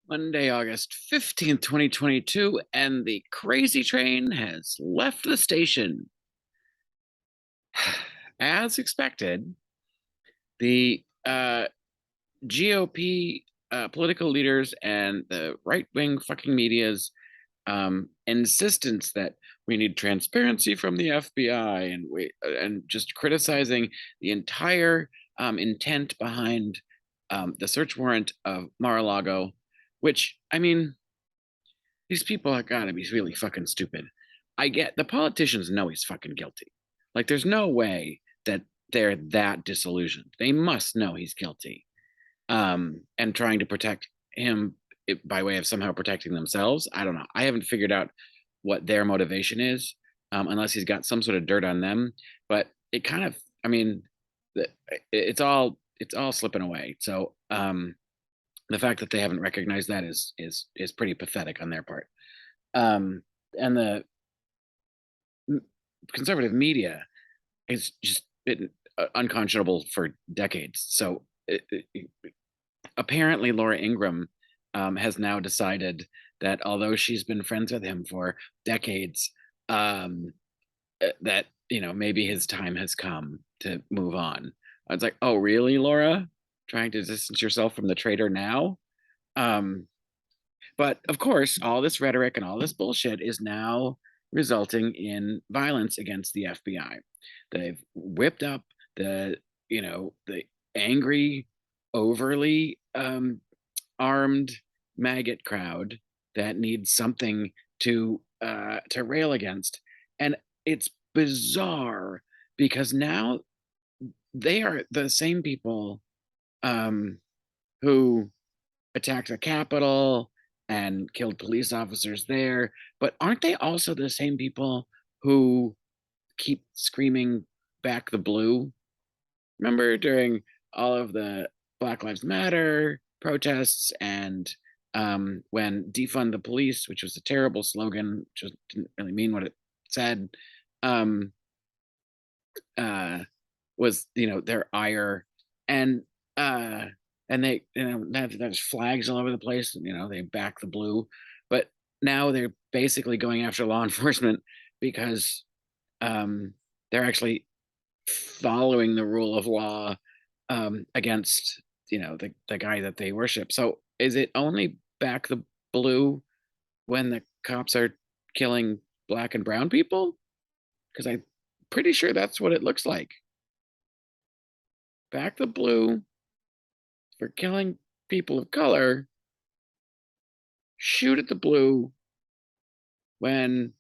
Monday, August 15th, 2022, and the crazy train has left the station. As expected, the GOP political leaders and the right wing fucking media's insistence that we need transparency from the FBI and just criticizing the entire intent behind the search warrant of Mar-a-Lago, which I mean, these people have got to be really fucking stupid. I get the politicians know he's fucking guilty. Like, there's no way that they're that disillusioned. They must know he's guilty. And trying to protect him by way of somehow protecting themselves. I don't know. I haven't figured out what their motivation is, unless he's got some sort of dirt on them. But it kind of, I mean, it's all slipping away. So the fact that they haven't recognized that is pretty pathetic on their part. And the conservative media has just been unconscionable for decades. So apparently, Laura Ingraham has now decided that although she's been friends with him for decades, that maybe his time has come to move on. I was like, oh, really, Laura? Trying to distance yourself from the traitor now? Um, but of course, all this rhetoric and all this bullshit is now resulting in violence against the FBI. They've whipped up the angry, overly armed maggot crowd that needs something to rail against, and it's bizarre because now they are the same people um, who attacked the Capitol and killed police officers there. But aren't they also the same people who keep screaming back the blue? Remember during all of the Black Lives Matter protests and when defund the police, which was a terrible slogan, just didn't really mean what it said, um, was their ire, and uh, and they there's flags all over the place, and they back the blue, but now they're basically going after law enforcement because they're actually following the rule of law against the guy that they worship. So is it only back the blue when the cops are killing black and brown people? Because I'm pretty sure that's what it looks like. Back the blue for killing people of color. Shoot at the blue when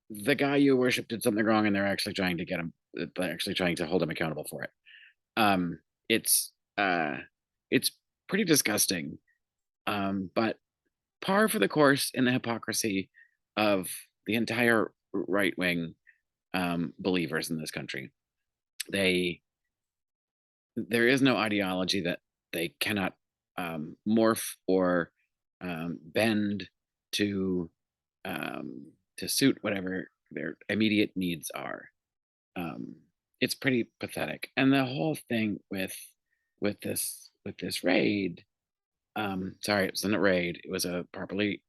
the guy you worship did something wrong and they're actually trying to get him. They're actually trying to hold him accountable for it. Um, it's uh, it's pretty disgusting, but par for the course in the hypocrisy of the entire right wing believers in this country. They There is no ideology that they cannot morph or bend to to suit whatever their immediate needs are. Um, it's pretty pathetic, and the whole thing with this raid. Sorry, it wasn't a raid. It was a properly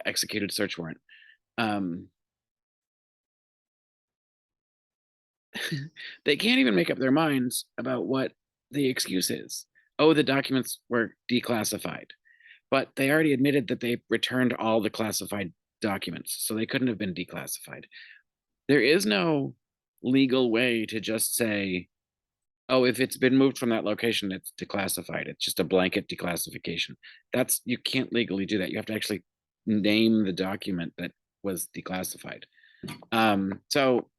executed search warrant. Um, they can't even make up their minds about what the excuse is. Oh, the documents were declassified, but they already admitted that they returned all the classified documents, so they couldn't have been declassified. There is no legal way to just say, oh, if it's been moved from that location, it's declassified. It's just a blanket declassification. You can't legally do that. You have to actually name the document that was declassified. So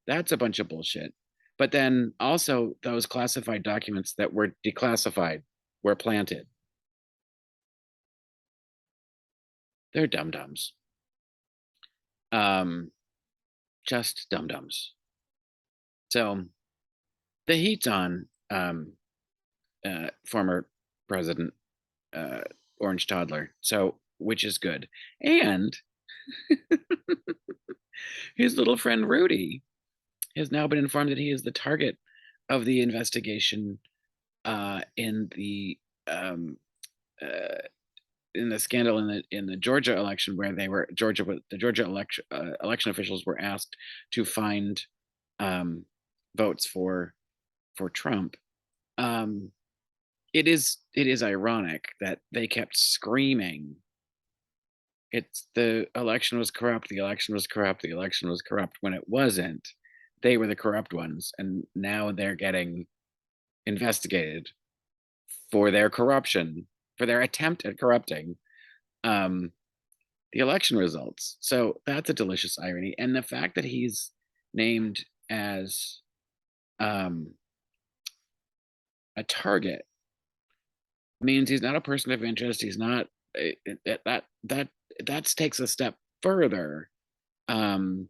that's a bunch of bullshit. But then also those classified documents that were declassified were planted. They're dum dums. Um, just dum dums. So the heat's on former President Orange Toddler. So which is good. And his little friend Rudy has now been informed that he is the target of the investigation in the um, uh, in the scandal in the Georgia election where the Georgia election officials were asked to find um, votes for Trump. Um, it is ironic that they kept screaming, "It's the election was corrupt, the election was corrupt, the election was corrupt," when it wasn't. They were the corrupt ones, and now they're getting investigated for their corruption, for their attempt at corrupting um, the election results. So that's a delicious irony. And the fact that he's named as um, a target means he's not a person of interest. He's not that takes a step further, um,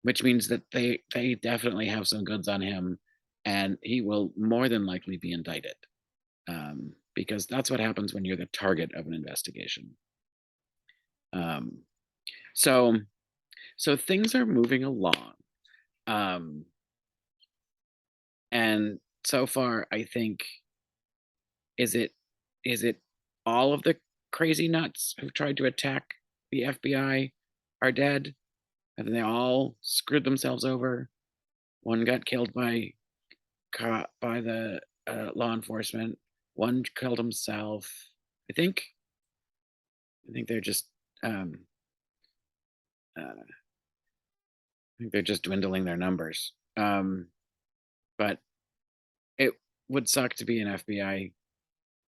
which means that they definitely have some goods on him, and he will more than likely be indicted, because that's what happens when you're the target of an investigation. Um, so so things are moving along, um, and so far, I think is it is it all of the crazy nuts who've tried to attack the FBI are dead? Have they all screwed themselves over? One got killed by the law enforcement. One killed himself. I think I think they're just um, I think they're just dwindling their numbers. But it would suck to be an FBI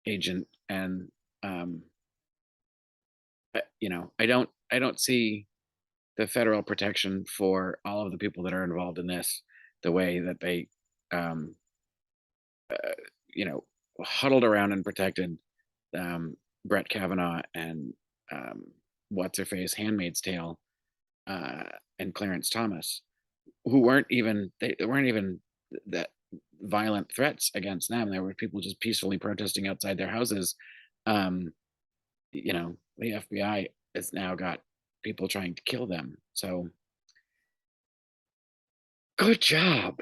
agent, and um, I don't see the federal protection for all of the people that are involved in this the way that they um, uh, you know huddled around and protected um, Brett Kavanaugh and um, what's her face, Handmaid's Tale, uh, and Clarence Thomas, who weren't even that violent threats against them. There were people just peacefully protesting outside their houses. Um, the FBI has now got people trying to kill them. So good job.